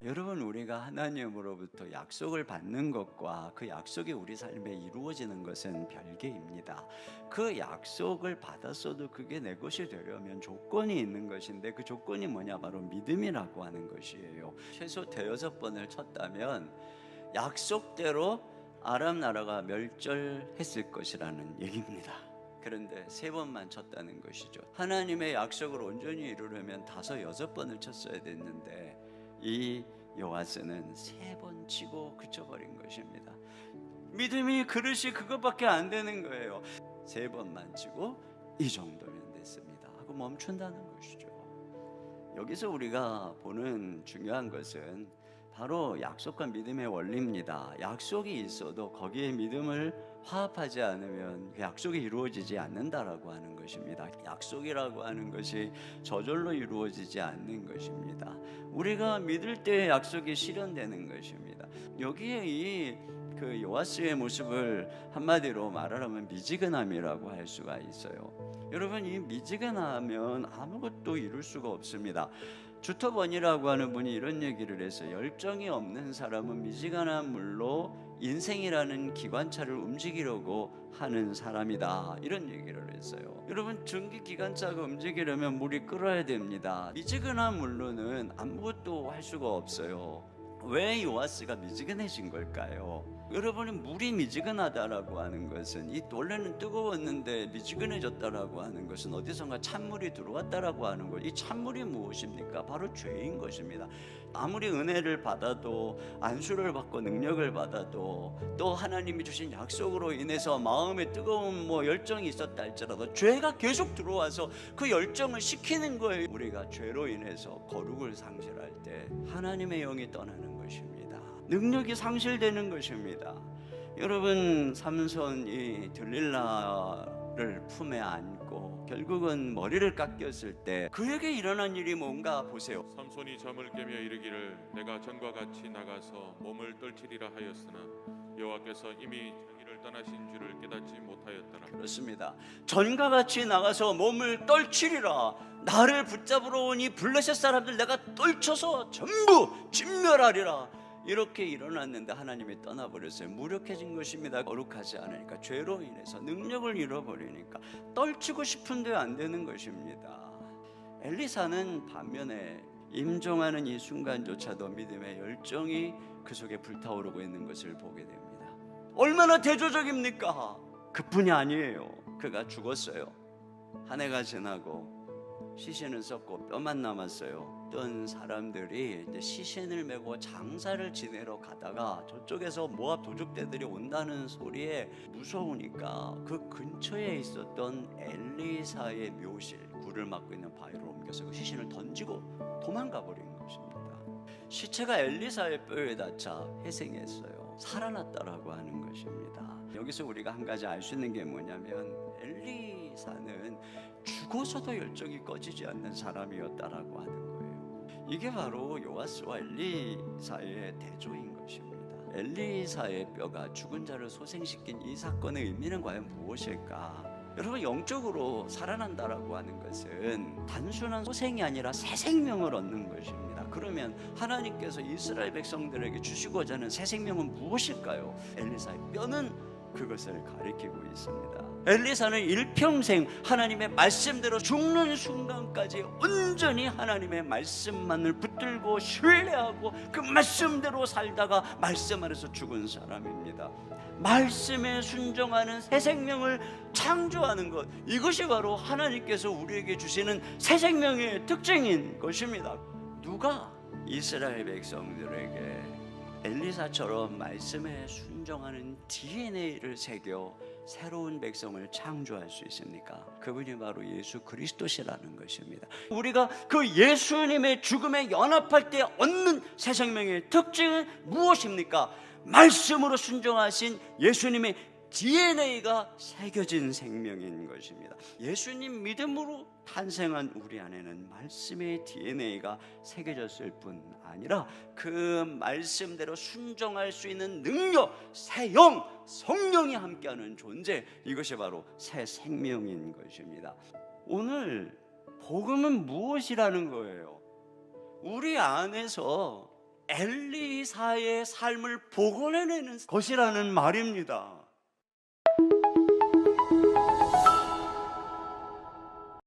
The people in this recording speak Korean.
여러분, 우리가 하나님으로부터 약속을 받는 것과 그 약속이 우리 삶에 이루어지는 것은 별개입니다. 그 약속을 받았어도 그게 내 것이 되려면 조건이 있는 것인데, 그 조건이 뭐냐? 바로 믿음이라고 하는 것이에요. 최소 대여섯 번을 쳤다면 약속대로 아람 나라가 멸절했을 것이라는 얘기입니다. 그런데 세 번만 쳤다는 것이죠. 하나님의 약속을 온전히 이루려면 다섯 여섯 번을 쳤어야 됐는데 이 요아스는 세 번 치고 그쳐버린 것입니다. 믿음이 그릇이 그것밖에 안 되는 거예요. 세 번만 치고 이 정도면 됐습니다 하고 멈춘다는 것이죠. 여기서 우리가 보는 중요한 것은 바로 약속과 믿음의 원리입니다. 약속이 있어도 거기에 믿음을 화합하지 않으면 그 약속이 이루어지지 않는다라고 하는 것입니다. 약속이라고 하는 것이 저절로 이루어지지 않는 것입니다. 우리가 믿을 때 약속이 실현되는 것입니다. 여기에 그 요아스의 모습을 한마디로 말하려면 미지근함이라고 할 수가 있어요. 여러분, 이 미지근하면 아무것도 이룰 수가 없습니다. 주터번이라고 하는 분이 이런 얘기를 했어요. 열정이 없는 사람은 미지근한 물로 인생이라는 기관차를 움직이려고 하는 사람이다, 이런 얘기를 했어요. 여러분, 전기 기관차가 움직이려면 물이 끓어야 됩니다. 미지근한 물로는 아무것도 할 수가 없어요. 왜 요아스가 미지근해진 걸까요? 여러분이 물이 미지근하다라고 하는 것은, 이 원래는 뜨거웠는데 미지근해졌다라고 하는 것은 어디선가 찬물이 들어왔다라고 하는 것. 이 찬물이 무엇입니까? 바로 죄인 것입니다. 아무리 은혜를 받아도, 안수를 받고 능력을 받아도, 또 하나님이 주신 약속으로 인해서 마음에 뜨거운 열정이 있었다 할지라도 죄가 계속 들어와서 그 열정을 식히는 거예요. 우리가 죄로 인해서 거룩을 상실할 때 하나님의 영이 떠나는 것입니다. 능력이 상실되는 것입니다. 여러분, 삼손이 들릴라를 품에 안고 결국은 머리를 깎였을 때 그에게 일어난 일이 뭔가 보세요. 삼손이 잠을 깨며 이르기를 내가 전과 같이 나가서 몸을 떨치리라 하였으나 여호와께서 이미 자기를 떠나신 줄을 깨닫지 못하였더라. 그렇습니다. 전과 같이 나가서 몸을 떨치리라. 나를 붙잡으러 온 이 블레셋 사람들 내가 떨쳐서 전부 진멸하리라. 이렇게 일어났는데 하나님이 떠나버렸어요. 무력해진 것입니다. 거룩하지 않으니까, 죄로 인해서 능력을 잃어버리니까 떨치고 싶은데 안 되는 것입니다. 엘리사는 반면에 임종하는 이 순간조차도 믿음의 열정이 그 속에 불타오르고 있는 것을 보게 됩니다. 얼마나 대조적입니까? 그뿐이 아니에요. 그가 죽었어요. 한 해가 지나고 시신을 썩고 뼈만 남았어요. 어떤 사람들이 이제 시신을 메고 장사를 지내러 가다가 저쪽에서 모압 도적대들이 온다는 소리에 무서우니까 그 근처에 있었던 엘리사의 묘실, 굴을 막고 있는 바위로 옮겨서 그 시신을 던지고 도망가 버린 것입니다. 시체가 엘리사의 뼈에 닿자 회생했어요. 살아났다라고 하는 것입니다. 여기서 우리가 한 가지 알 수 있는 게 뭐냐면, 엘리사는 죽어서도 열정이 꺼지지 않는 사람이었다라고 하는 거예요. 이게 바로 요아스와 엘리사의 대조인 것입니다. 엘리사의 뼈가 죽은 자를 소생시킨 이 사건의 의미는 과연 무엇일까? 여러분, 영적으로 살아난다라고 하는 것은 단순한 소생이 아니라 새 생명을 얻는 것입니다. 그러면 하나님께서 이스라엘 백성들에게 주시고자 하는 새 생명은 무엇일까요? 엘리사의 뼈는 그것을 가리키고 있습니다. 엘리사는 일평생 하나님의 말씀대로 죽는 순간까지 온전히 하나님의 말씀만을 붙들고 신뢰하고 그 말씀대로 살다가 말씀 안에서 죽은 사람입니다. 말씀에 순종하는 새 생명을 창조하는 것, 이것이 바로 하나님께서 우리에게 주시는 새 생명의 특징인 것입니다. 누가 이스라엘 백성들에게 엘리사처럼 말씀에 순종하는 DNA를 새겨 새로운 백성을 창조할 수 있습니까? 그분이 바로 예수 그리스도시라는 것입니다. 우리가 그 예수님의 죽음에 연합할 때 얻는 새 생명의 특징은 무엇입니까? 말씀으로 순종하신 예수님의 DNA가 새겨진 생명인 것입니다. 예수님 믿음으로 탄생한 우리 안에는 말씀의 DNA가 새겨졌을 뿐 아니라 그 말씀대로 순종할 수 있는 능력, 새 영, 성령이 함께하는 존재, 이것이 바로 새 생명인 것입니다. 오늘 복음은 무엇이라는 거예요? 우리 안에서 엘리사의 삶을 복원해내는 것이라는 말입니다.